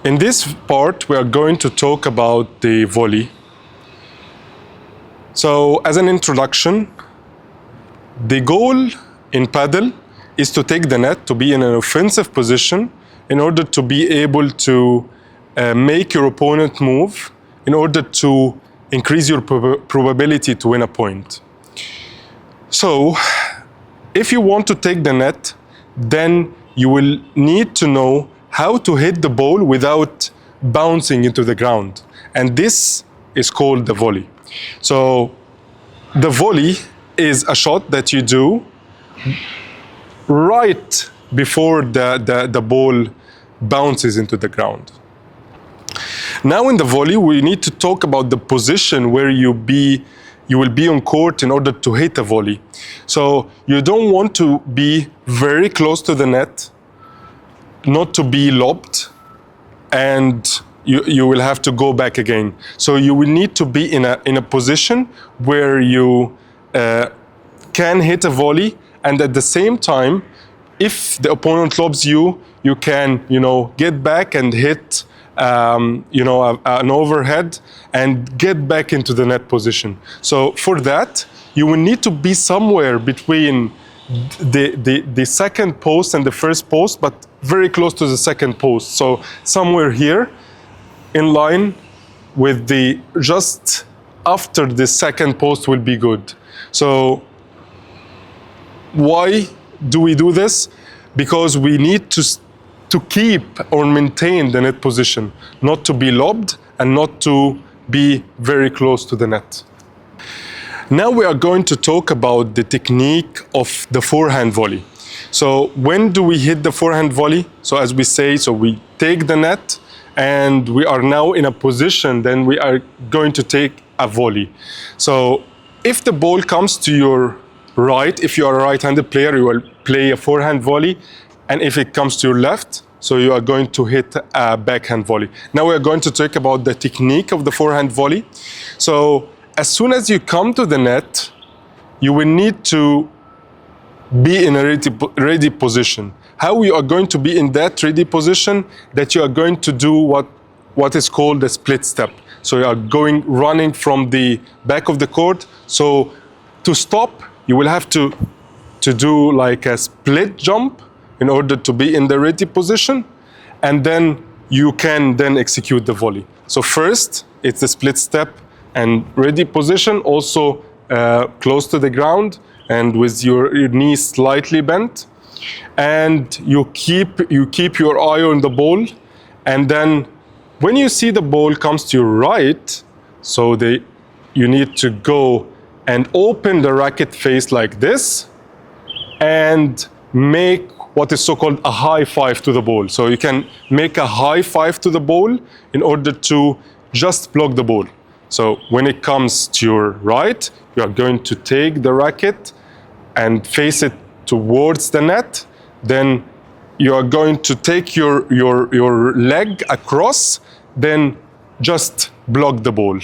In this part, we are going to talk about the volley. So, as an introduction, the goal in paddle is to take the net, to be in an offensive position in order to be able to make your opponent move, in order to increase your probability to win a point. So, if you want to take the net, then you will need to know how to hit the ball without bouncing into the ground. And this is called the volley. So, the volley is a shot that you do right before the ball bounces into the ground. Now in the volley, we need to talk about the position where you will be on court in order to hit a volley. So you don't want to be very close to the net, not to be lobbed, and you will have to go back again. So you will need to be in a position where you can hit a volley, and at the same time, if the opponent lobs you, you can, get back and hit, an overhead and get back into the net position. So for that, you will need to be somewhere between the second post and the first post, but very close to the second post. So somewhere here, in line with just after the second post will be good. So why do we do this? Because we need to keep or maintain the net position, not to be lobbed and not to be very close to the net. Now we are going to talk about the technique of the forehand volley. So when do we hit the forehand volley? So as we say, so we take the net and we are now in a position, then we are going to take a volley. So if the ball comes to your right, if you are a right-handed player, you will play a forehand volley. And if it comes to your left, so you are going to hit a backhand volley. Now we are going to talk about the technique of the forehand volley. So as soon as you come to the net, you will need to be in a ready position. How you are going to be in that ready position? That you are going to do what is called a split step. So you are running from the back of the court. So to stop, you will have to do like a split jump in order to be in the ready position, and then you can then execute the volley. So first, it's the split step and ready position, also close to the ground and with your knees slightly bent. And you keep your eye on the ball, and then when you see the ball comes to your right, so you need to go and open the racket face like this and make what is so-called a high five to the ball. So you can make a high five to the ball in order to just block the ball. So when it comes to your right, you are going to take the racket and face it towards the net. Then you are going to take your leg across, then just block the ball.